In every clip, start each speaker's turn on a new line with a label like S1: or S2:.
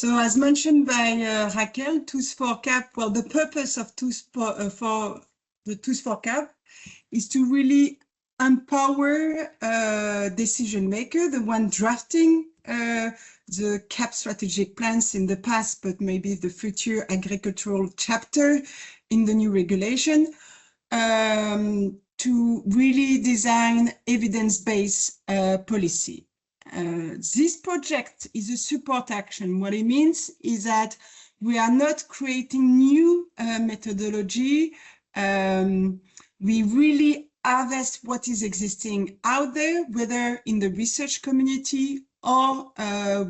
S1: So as mentioned by Raquel, Tools4CAP, well, the purpose of Tools4CAP is to really empower decision maker, the one drafting the CAP strategic plans in the past, but maybe the future agricultural chapter in the new regulation, to really design evidence-based policy. This project is a support action. What it means is that we are not creating new methodology. We really harvest what is existing out there, whether in the research community or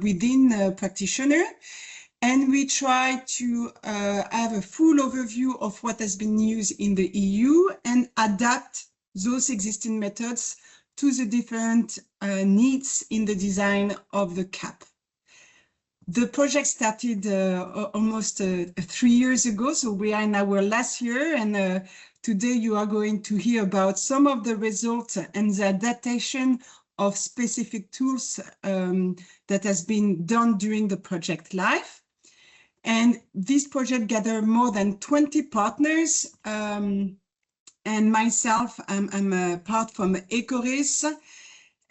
S1: within practitioner. And we try to have a full overview of what has been used in the EU and adapt those existing methods to the different needs in the design of the CAP. The project started almost 3 years ago, so we are in our last year, and today you are going to hear about some of the results and the adaptation of specific tools that has been done during the project life. And this project gathered more than 20 partners, and myself, I'm a part from Ecorys,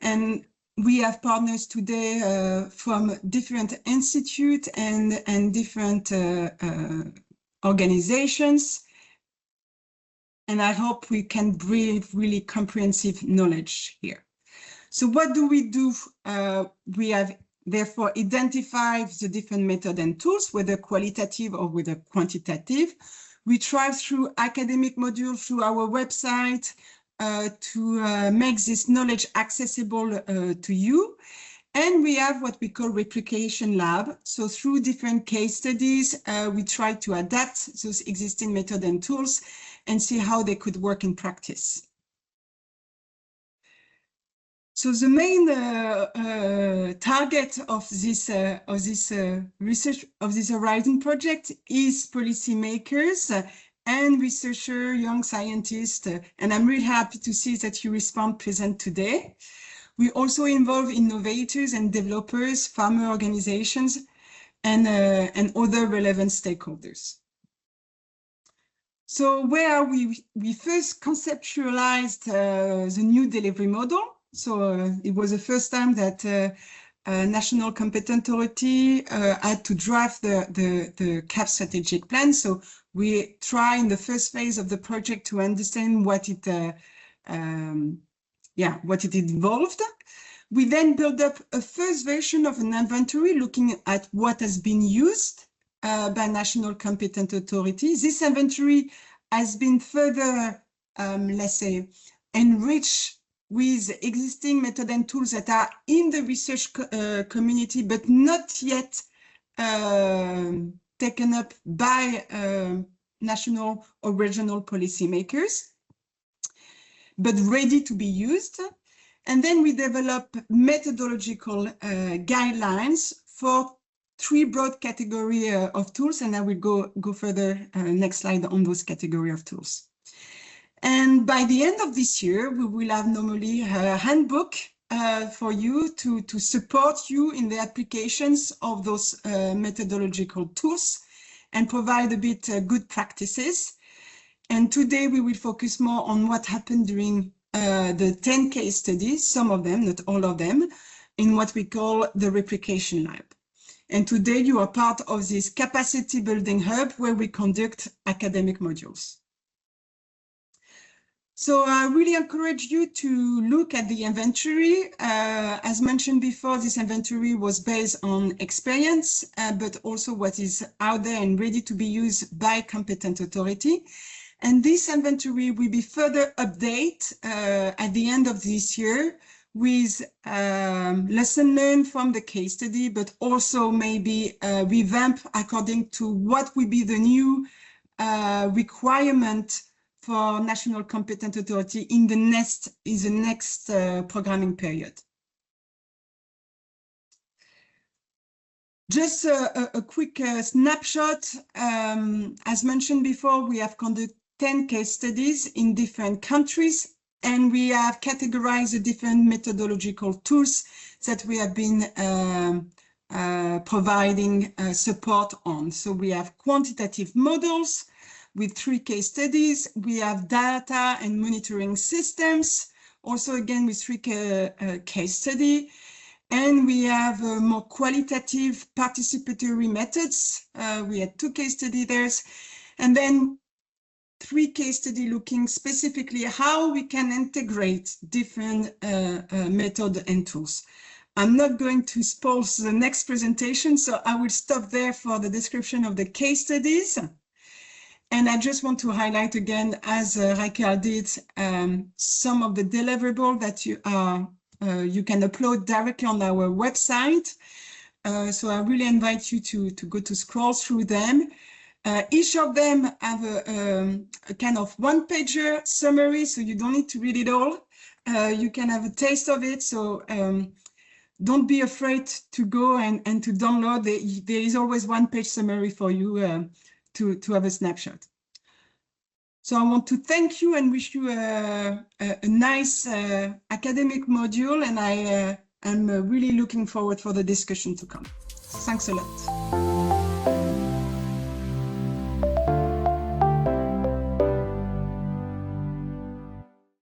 S1: and we have partners today from different institutes and different organizations. And I hope we can bring really comprehensive knowledge here. So what do? We have therefore identified the different methods and tools, whether qualitative or whether quantitative. We try through academic modules, through our website, to make this knowledge accessible to you. And we have what we call replication lab. So through different case studies, we try to adapt those existing methods and tools and see how they could work in practice. So the main target of this research of this Horizon project is policymakers and researchers, young scientists, and I'm really happy to see that you respond present today. We also involve innovators and developers, farmer organizations, and other relevant stakeholders. So where are we? We first conceptualized the new delivery model. So it was the first time that a national competent authority had to draft the CAP strategic plan. So we try in the first phase of the project to understand what it involved. We then build up a first version of an inventory looking at what has been used by national competent authority. This inventory has been further, let's say, enriched with existing methods and tools that are in the research community, but not yet taken up by national or regional policymakers, but ready to be used. And then we develop methodological guidelines for 3 broad categories of tools, and I will go further next slide on those categories of tools. And by the end of this year, we will have normally a handbook for you to support you in the applications of those methodological tools and provide a bit good practices. And today we will focus more on what happened during the 10 case studies, some of them, not all of them, in what we call the replication lab. And today you are part of this capacity building hub where we conduct academic modules. So I really encourage you to look at the inventory. As mentioned before, this inventory was based on experience, but also what is out there and ready to be used by competent authority. And this inventory will be further updated at the end of this year with lesson learned from the case study, but also maybe revamp according to what will be the new requirement for national competent authority in the next programming period. Just a quick snapshot. As mentioned before, we have conducted 10 case studies in different countries, and we have categorized the different methodological tools that we have been providing support on. So we have quantitative models with 3 case studies. We have data and monitoring systems, also again with 3 case study. And we have more qualitative participatory methods. We had 2 case studies there. And then 3 case study looking specifically how we can integrate different methods and tools. I'm not going to spoil the next presentation, so I will stop there for the description of the case studies. And I just want to highlight again, as Raquel did, some of the deliverables that you can upload directly on our website. So I really invite you to go to scroll through them. Each of them have a kind of one-pager summary, so you don't need to read it all. You can have a taste of it, so don't be afraid to go and to download. There is always one-page summary for you to have a snapshot. So I want to thank you and wish you a nice academic module, and I'm really looking forward for the discussion to come. Thanks a lot.